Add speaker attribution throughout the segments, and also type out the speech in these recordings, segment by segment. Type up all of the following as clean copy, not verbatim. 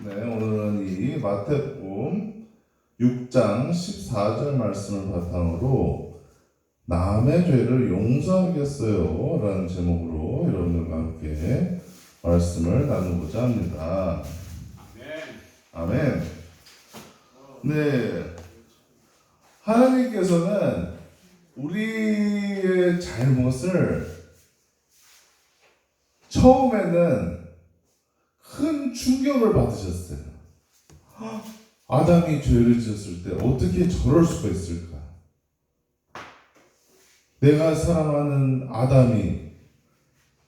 Speaker 1: 네, 오늘은 이 마태복음 6장 14절 말씀을 바탕으로 남의 죄를 용서하겠어요 라는 제목으로 여러분들과 함께 말씀을 나누고자 합니다. 아멘. 네, 하나님께서는 우리의 잘못을 처음에는 큰 충격을 받으셨어요. 아담이 죄를 지었을 때 어떻게 저럴 수가 있을까? 내가 사랑하는 아담이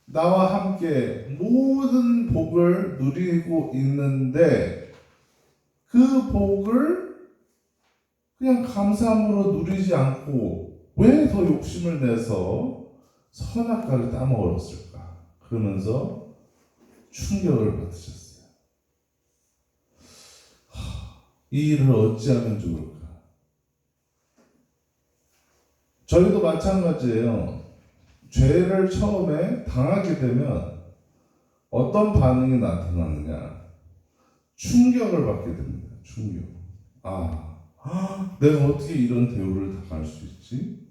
Speaker 1: 나와 함께 모든 복을 누리고 있는데 그 복을 그냥 감사함으로 누리지 않고 왜 더 욕심을 내서 선악과를 따먹었을까? 그러면서 충격을 받으셨어요. 이 일을 어찌하면 좋을까? 저희도 마찬가지예요. 죄를 처음에 당하게 되면 어떤 반응이 나타나느냐? 충격을 받게 됩니다. 충격. 내가 어떻게 이런 대우를 당할 수 있지?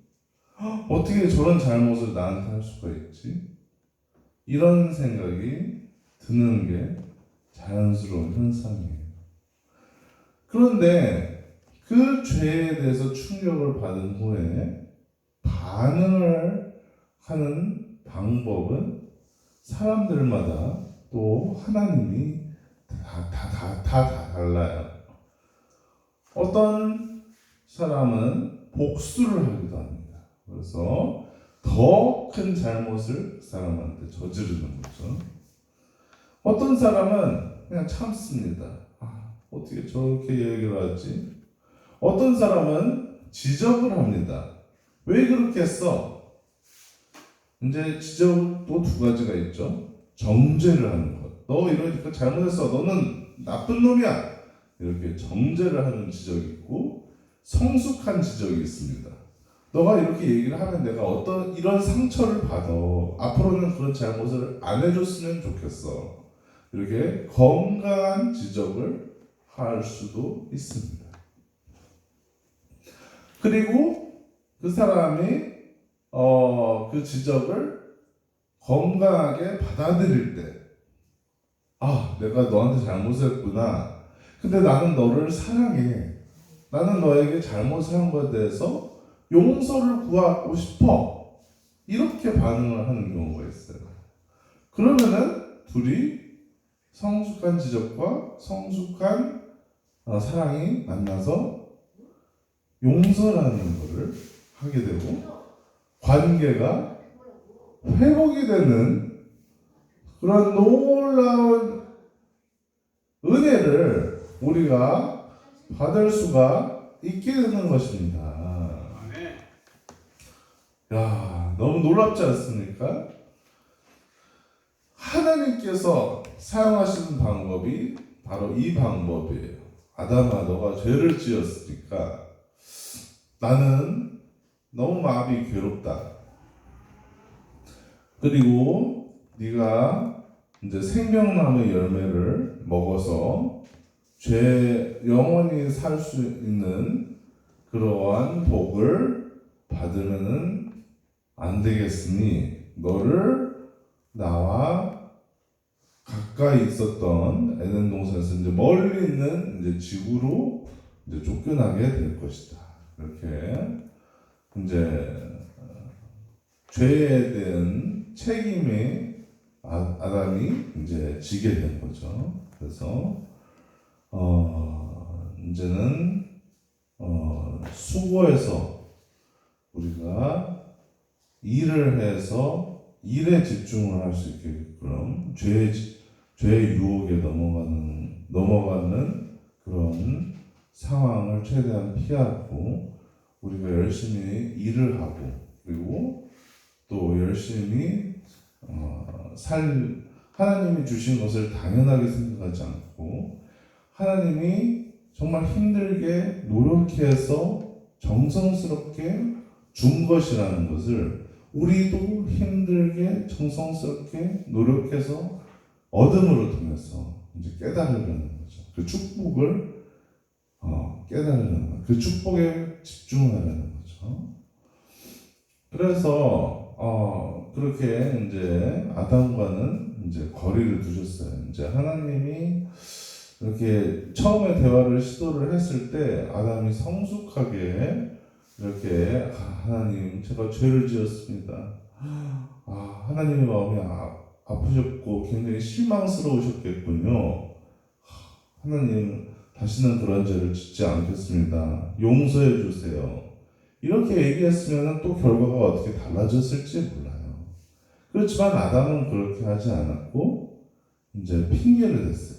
Speaker 1: 어떻게 저런 잘못을 나한테 할 수가 있지? 이런 생각이 드는 게 자연스러운 현상이에요. 그런데 그 죄에 대해서 충격을 받은 후에 반응을 하는 방법은 사람들마다 또 하나님이 다 달라요. 어떤 사람은 복수를 하기도 합니다. 그래서 더 큰 잘못을 그 사람한테 저지르는 거죠. 어떤 사람은 그냥 참습니다. 어떻게 저렇게 얘기를 하지? 어떤 사람은 지적을 합니다. 왜 그렇게 했어? 이제 지적도 두 가지가 있죠. 정죄를 하는 것. 너 이러니까 잘못했어. 너는 나쁜 놈이야. 이렇게 정죄를 하는 지적이 있고 성숙한 지적이 있습니다. 너가 이렇게 얘기를 하면 내가 어떤 이런 상처를 받아. 앞으로는 그런 잘못을 안 해줬으면 좋겠어. 이렇게 건강한 지적을 할 수도 있습니다. 그리고 그 사람이 그 지적을 건강하게 받아들일 때, 내가 너한테 잘못했구나. 근데 나는 너를 사랑해. 나는 너에게 잘못을 한 것에 대해서 용서를 구하고 싶어. 이렇게 반응을 하는 경우가 있어요. 그러면은 둘이 성숙한 지적과 성숙한 사랑이 만나서 용서라는 것을 하게 되고 관계가 회복이 되는 그런 놀라운 은혜를 우리가 받을 수가 있게 되는 것입니다. 너무 놀랍지 않습니까? 하나님께서 사용하시는 방법이 바로 이 방법이에요. 아담아, 너가 죄를 지었으니까 나는 너무 마음이 괴롭다. 그리고 네가 이제 생명나무의 열매를 먹어서 영원히 살 수 있는 그러한 복을 받으면은 안 되겠으니 너를 나와 가까이 있었던 에덴 동산에서 이제 멀리 있는 이제 지구로 이제 쫓겨나게 될 것이다. 이렇게 이제 죄에 대한 책임이 아담이 이제 지게 된 거죠. 그래서 이제는 수고해서 우리가 일을 해서 일에 집중을 할 수 있게끔 죄의 유혹에 넘어가는 그런 상황을 최대한 피하고 우리가 열심히 일을 하고 그리고 또 열심히 하나님이 주신 것을 당연하게 생각하지 않고 하나님이 정말 힘들게 노력해서 정성스럽게 준 것이라는 것을 우리도 힘들게 정성스럽게 노력해서 얻음으로 통해서 이제 깨달으려는 거죠. 그 축복을 깨달으려는 거예요. 그 축복에 집중하려는 거죠. 그래서 그렇게 이제 아담과는 이제 거리를 두셨어요. 이제 하나님이 이렇게 처음에 대화를 시도를 했을 때 아담이 성숙하게 이렇게 하나님 제가 죄를 지었습니다. 하나님의 마음이 아프셨고 굉장히 실망스러우셨겠군요. 하나님 다시는 그런 죄를 짓지 않겠습니다. 용서해 주세요. 이렇게 얘기했으면 또 결과가 어떻게 달라졌을지 몰라요. 그렇지만 아담은 그렇게 하지 않았고 이제 핑계를 댔어요.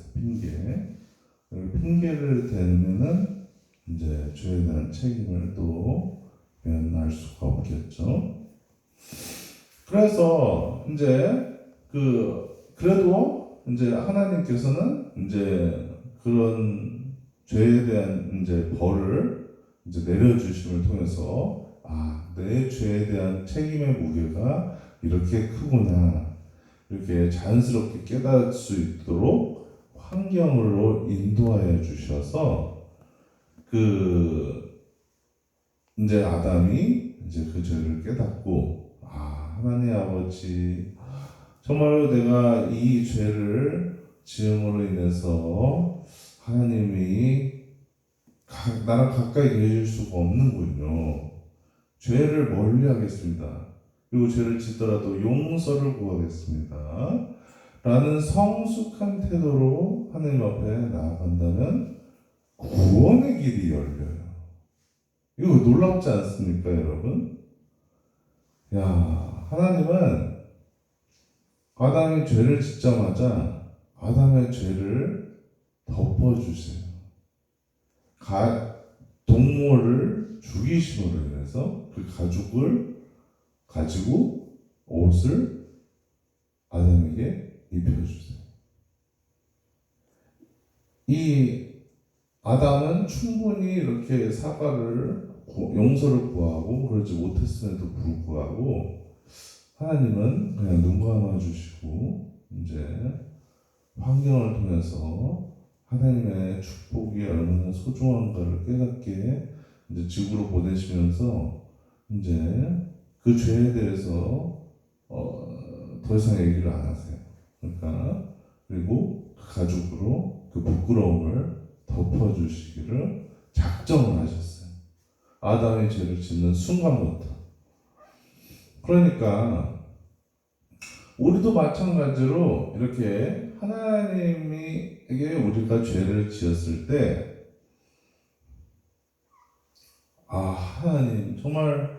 Speaker 1: 핑계를 대면은 이제 죄에 대한 책임을 또 면할 수가 없겠죠. 그래서 이제 그래도 이제 하나님께서는 이제 그런 죄에 대한 이제 벌을 이제 내려주심을 통해서 내 죄에 대한 책임의 무게가 이렇게 크구나 이렇게 자연스럽게 깨달을 수 있도록 환경으로 인도하여 주셔서 이제 아담이 이제 그 죄를 깨닫고 하나님 아버지 정말로 내가 이 죄를 지음으로 인해서 하나님이 나랑 가까이 계실 수가 없는군요. 죄를 멀리하겠습니다. 그리고 죄를 짓더라도 용서를 구하겠습니다. 라는 성숙한 태도로 하나님 앞에 나아간다면 구원의 길이 열려요. 이거 놀랍지 않습니까, 여러분? 하나님은 아담이 죄를 짓자마자 아담의 죄를 덮어주세요. 동물을 죽이심으로 인해서 그 가죽을 가지고 옷을 아담에게 입혀주세요. 이 아담은 충분히 이렇게 용서를 구하고 그러지 못했음에도 불구하고 하나님은 그냥 눈 감아주시고 이제 환경을 통해서 하나님의 축복이 얼마나 소중한가를 깨닫게 이제 지구로 보내시면서 이제 그 죄에 대해서 더 이상 얘기를 안 하세요. 그러니까 그리고 그 가죽으로 그 부끄러움을 덮어주시기를 작정을 하셨어요. 아담의 죄를 짓는 순간부터. 그러니까 우리도 마찬가지로 이렇게 하나님에게 우리가 죄를 지었을 때 하나님 정말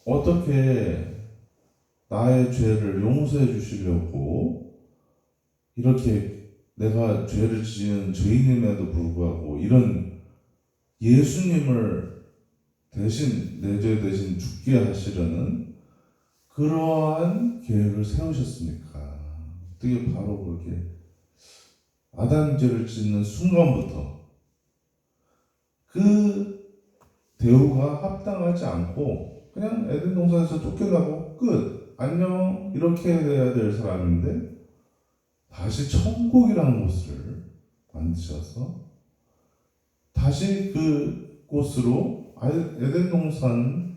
Speaker 1: 어떻게 나의 죄를 용서해 주시려고 이렇게 내가 죄를 지은 죄인임에도 불구하고 이런 예수님을 대신 내 죄 대신 죽게 하시려는 그러한 계획을 세우셨습니까? 어떻게 바로 그렇게 아담 죄를 짓는 순간부터 그 대우가 합당하지 않고 그냥 에덴 동산에서 쫓겨나고 끝 안녕 이렇게 돼야 될 사람인데 다시 천국이라는 곳을 만드셔서 다시 그 곳으로 에덴 동산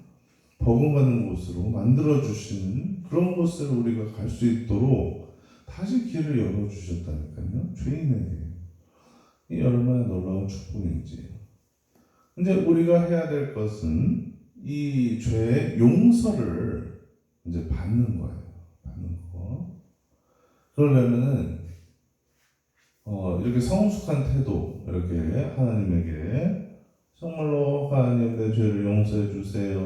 Speaker 1: 버금가는 곳으로 만들어 주시는 그런 곳을 우리가 갈 수 있도록 다시 길을 열어 주셨다니까요. 죄인에게 이 얼마나 놀라운 축복인지. 이제 우리가 해야 될 것은 이 죄의 용서를 이제 받는 거예요. 받는 거. 그러려면은 이렇게 성숙한 태도 이렇게 하나님에게 정말로 하나님 내 죄를 용서해 주세요.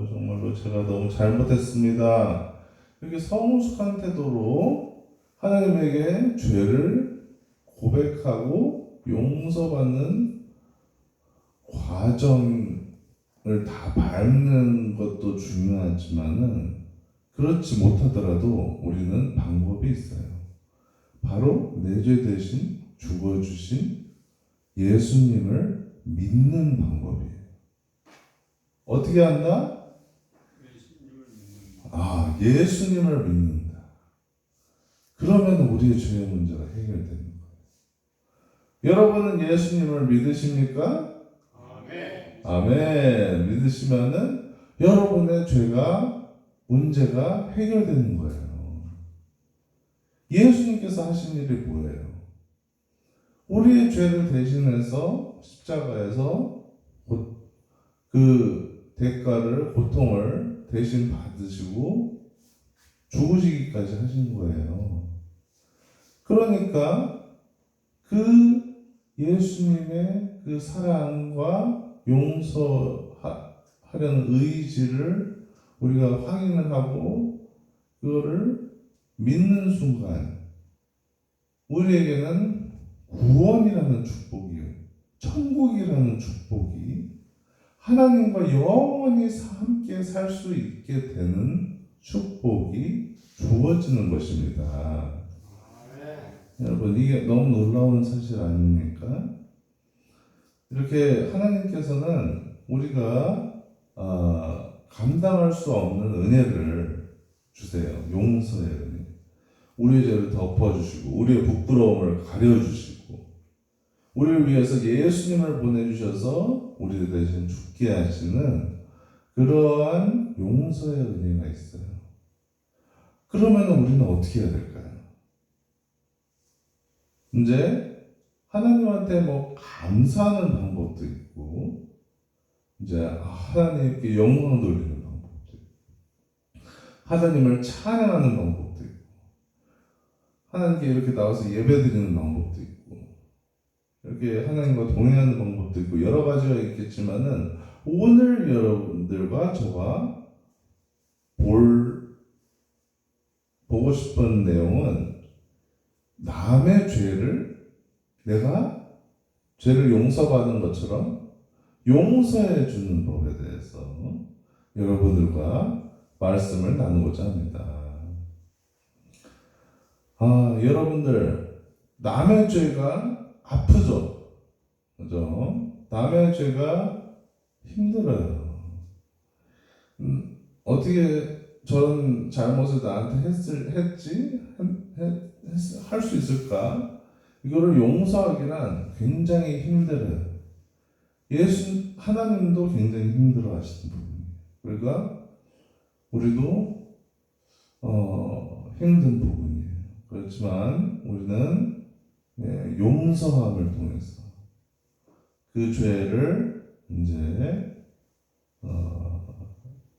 Speaker 1: 정말로 제가 너무 잘못했습니다. 이렇게 성숙한 태도로 하나님에게 죄를 고백하고 용서받는 과정을 다 밟는 것도 중요하지만은 그렇지 못하더라도 우리는 방법이 있어요. 바로 내 죄 대신 죽어주신 예수님을 믿는 방법이에요. 어떻게 한다? 예수님을 믿는다. 그러면 우리의 죄의 문제가 해결되는 거예요. 여러분은 예수님을 믿으십니까? 아멘. 믿으시면은 여러분의 문제가 해결되는 거예요. 예수님께서 하신 일이 뭐예요? 우리의 죄를 대신해서 십자가에서 그 대가를, 고통을 대신 받으시고 죽으시기까지 하신 거예요. 그러니까 그 예수님의 그 사랑과 용서하려는 의지를 우리가 확인을 하고 그거를 믿는 순간 우리에게는 구원이라는 축복이, 천국이라는 축복이, 하나님과 영원히 함께 살 수 있게 되는 축복이 주어지는 것입니다. 여러분, 이게 너무 놀라운 사실 아닙니까? 이렇게 하나님께서는 우리가 감당할 수 없는 은혜를 주세요. 용서의 은혜. 우리의 죄를 덮어주시고 우리의 부끄러움을 가려주시고 우리를 위해서 예수님을 보내주셔서 우리 대신 죽게 하시는 그러한 용서의 은혜가 있어요. 그러면 우리는 어떻게 해야 될까요? 이제 하나님한테 감사하는 방법도 있고, 이제 하나님께 영광 돌리는 방법도 있고, 하나님을 찬양하는 방법도 있고, 하나님께 이렇게 나와서 예배드리는 방법도 있고, 이렇게 하나님과 동행하는 방법도 있고, 여러 가지가 있겠지만은 오늘 여러분들과 저가 보고 싶은 내용은 남의 죄를 내가 죄를 용서받는 것처럼 용서해 주는 법에 대해서 여러분들과 말씀을 나누고자 합니다. 여러분들, 남의 죄가 아프죠? 그죠? 남의 죄가 힘들어요. 어떻게 저런 잘못을 나한테 할 수 있을까? 이거를 용서하기란 굉장히 힘들어요. 하나님도 굉장히 힘들어 하시는 부분이에요. 그러니까 우리도 힘든 부분이에요. 그렇지만 우리는 용서함을 통해서 그 죄를 이제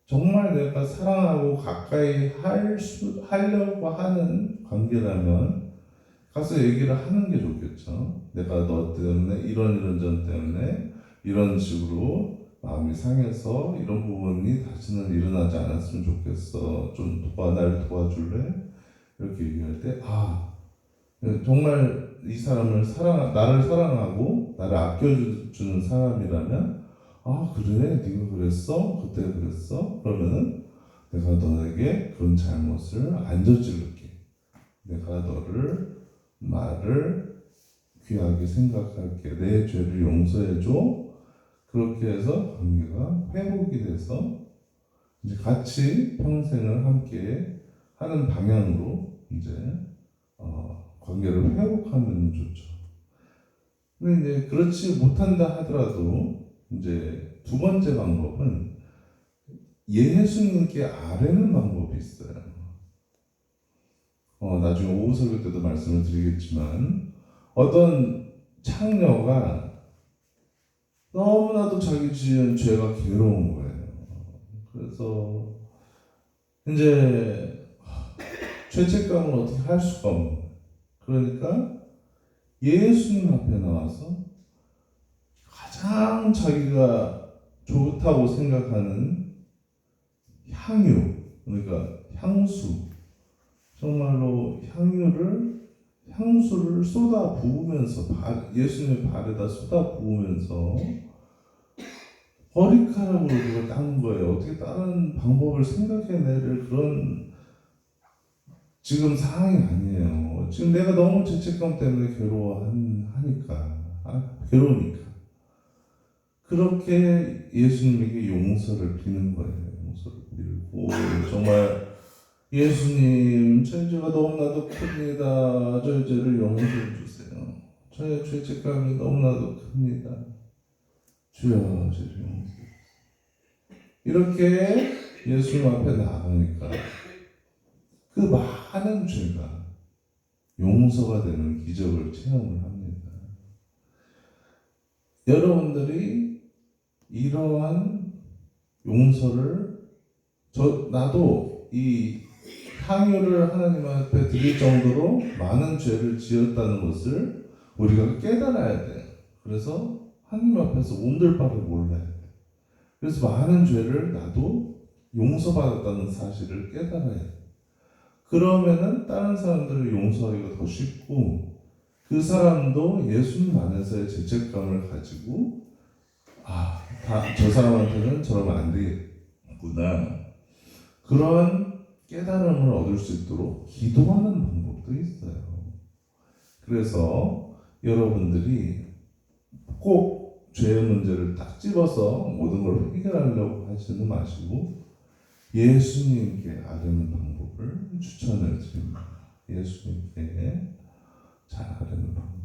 Speaker 1: 정말 내가 사랑하고 가까이 하려고 하는 관계라면 가서 얘기를 하는 게 좋겠죠. 내가 너 때문에 이런 점 때문에 이런 식으로 마음이 상해서 이런 부분이 다시는 일어나지 않았으면 좋겠어. 좀 나를 도와줄래? 이렇게 얘기할 때 정말 이 사람을 나를 사랑하고 나를 아껴주는 사람이라면 그래? 네가 그랬어? 그때 그랬어? 그러면은 내가 너에게 그런 잘못을 안 저질를게. 내가 말을 귀하게 생각할게. 내 죄를 용서해줘. 그렇게 해서 관계가 회복이 돼서 이제 같이 평생을 함께 하는 방향으로 이제 관계를 회복하면 좋죠. 근데 이제 그렇지 못한다 하더라도 이제 두 번째 방법은 예수님께 아뢰는 방법이 있어요. 나중에 오후 설교 때도 말씀을 드리겠지만 어떤 창녀가 너무나도 자기 지은 죄가 괴로운 거예요. 그래서 이제 죄책감을 어떻게 할 수가 없는 거예요. 그러니까 예수님 앞에 나와서 가장 자기가 좋다고 생각하는 그러니까 향수, 정말로 향수를 쏟아 부으면서 예수님의 발에다 쏟아 부으면서 머리카락으로 그걸 닦는 거예요. 어떻게 다른 방법을 생각해낼 그런 지금 상황이 아니에요. 지금 내가 너무 죄책감 때문에 괴로우니까. 그렇게 예수님에게 용서를 비는 거예요. 용서를 빌고 정말 예수님, 저희 죄가 너무나도 큽니다. 저희 죄를 용서해 주세요. 저의 죄책감이 너무나도 큽니다. 주여 저를 용서해. 이렇게 예수님 앞에 나가니까 그 많은 죄가 용서가 되는 기적을 체험을 합니다. 여러분들이 이러한 용서를 나도 이 향유를 하나님 앞에 드릴 정도로 많은 죄를 지었다는 것을 우리가 깨달아야 돼요. 그래서 하나님 앞에서 온들 바를 몰라야 돼요. 그래서 많은 죄를 나도 용서받았다는 사실을 깨달아야 돼요. 그러면은 다른 사람들을 용서하기가 더 쉽고 그 사람도 예수님 안에서의 죄책감을 가지고 저 사람한테는 저러면 안 되겠구나. 그런 깨달음을 얻을 수 있도록 기도하는 방법도 있어요. 그래서 여러분들이 꼭 죄의 문제를 딱 집어서 모든 걸 해결하려고 하지는 마시고 예수님께 아뢰는 방법을 추천을 드립니다. 예수님께 잘 아뢰는 방법.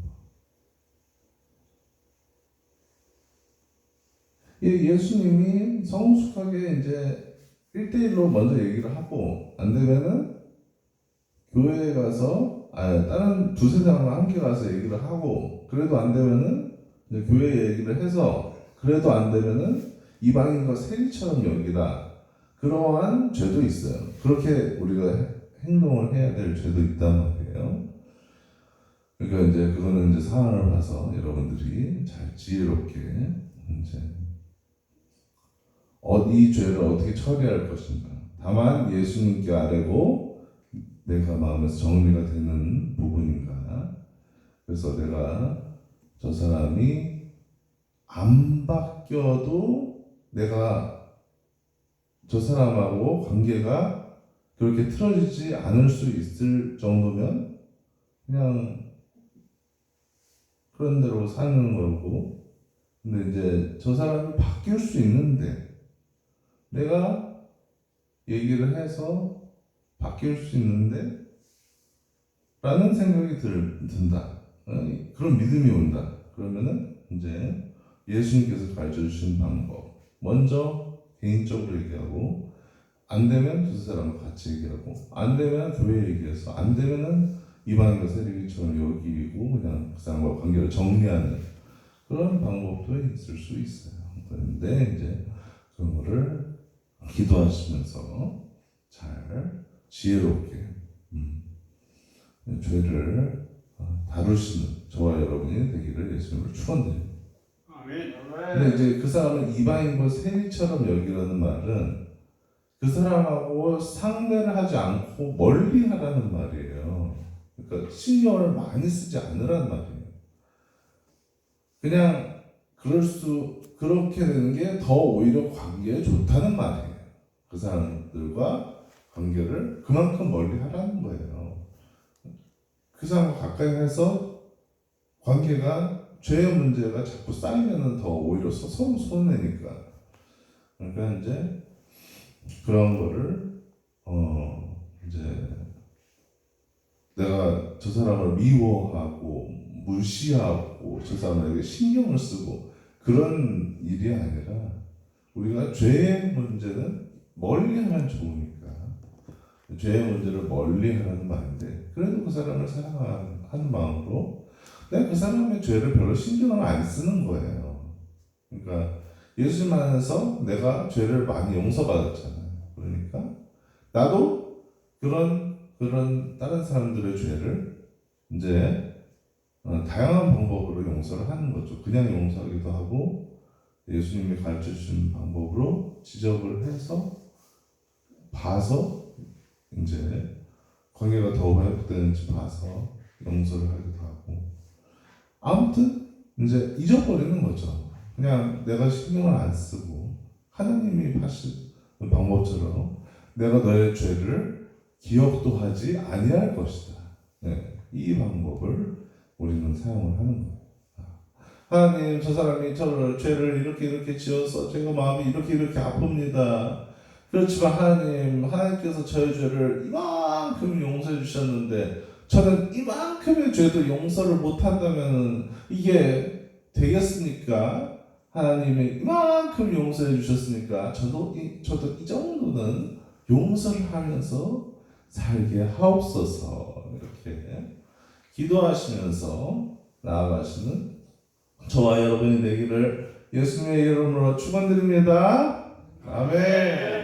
Speaker 1: 예수님이 성숙하게 이제 1대1로 먼저 얘기를 하고 안 되면은 교회에 가서 다른 두세 사람과 함께 가서 얘기를 하고 그래도 안 되면은 이제 교회 얘기를 해서 그래도 안 되면은 이방인과 세리처럼 여기라. 그러한 죄도 있어요. 그렇게 우리가 행동을 해야 될 죄도 있단 말이에요. 그러니까 이제 그거는 이제 상황을 봐서 여러분들이 잘 지혜롭게 이제 이 죄를 어떻게 처리할 것인가. 다만 예수님께 아뢰고 내가 마음에서 정리가 되는 부분인가. 그래서 내가 저 사람이 안 바뀌어도 내가 저 사람하고 관계가 그렇게 틀어지지 않을 수 있을 정도면 그냥 그런 대로 사는 거고, 근데 이제 저 사람이 바뀔 수 있는데 내가 얘기를 해서 바뀔 수 있는데 라는 생각이 든다. 그런 믿음이 온다. 그러면은 이제 예수님께서 가르쳐 주신 방법. 먼저 개인적으로 얘기하고, 안 되면 두세 사람과 같이 얘기하고, 안 되면 교회 얘기해서, 안 되면은 이방인과 세리처럼 여기고 그냥 그 사람과 관계를 정리하는 그런 방법도 있을 수 있어요. 그런데 이제 그런 거를 기도하시면서 잘 지혜롭게 죄를 다루시는 저와 여러분이 되기를 예수님으로 축원드립니다. 근데 이제 그 사람은 이방인과 세리처럼 여기라는 말은 그 사람하고 상대를 하지 않고 멀리 하라는 말이에요. 그러니까 신경을 많이 쓰지 않으라는 말이에요. 그냥 그렇게 되는 게 더 오히려 관계에 좋다는 말이에요. 그 사람들과 관계를 그만큼 멀리 하라는 거예요. 그 사람과 가까이 해서 관계가 죄의 문제가 자꾸 쌓이면은 더 오히려 서로 손해니까. 그러니까 이제 그런 거를 이제 내가 저 사람을 미워하고 무시하고 저 사람에게 신경을 쓰고 그런 일이 아니라 우리가 죄의 문제는 멀리하면 좋으니까 죄의 문제를 멀리하라는 말인데 그래도 그 사람을 사랑하는 마음으로 내가 그 사람의 죄를 별로 신경을 안 쓰는 거예요. 그러니까 예수님 안에서 내가 죄를 많이 용서받았잖아요. 그러니까 나도 그런 다른 사람들의 죄를 이제 다양한 방법으로 용서를 하는 거죠. 그냥 용서하기도 하고 예수님이 가르쳐 주신 방법으로 지적을 해서 봐서 이제 관계가 더 회복되는지 봐서 용서를 하기도 하고 아무튼 이제 잊어버리는 거죠. 그냥 내가 신경을 안 쓰고 하나님이 하신 방법처럼 내가 너의 죄를 기억도 하지 아니할 것이다. 네, 이 방법을 우리는 사용을 하는 거예요. 하나님, 저 사람이 저를 죄를 이렇게 지어서 제가 마음이 이렇게 아픕니다. 그렇지만 하나님께서 저의 죄를 이만큼 용서해 주셨는데 저는 이만큼의 죄도 용서를 못한다면 이게 되겠습니까? 하나님이 이만큼 용서해 주셨으니까 저도 이 정도는 용서를 하면서 살게 하옵소서. 이렇게 기도하시면서 나아가시는 저와 여러분이 되기를 예수님의 이름으로 축원드립니다. 아멘.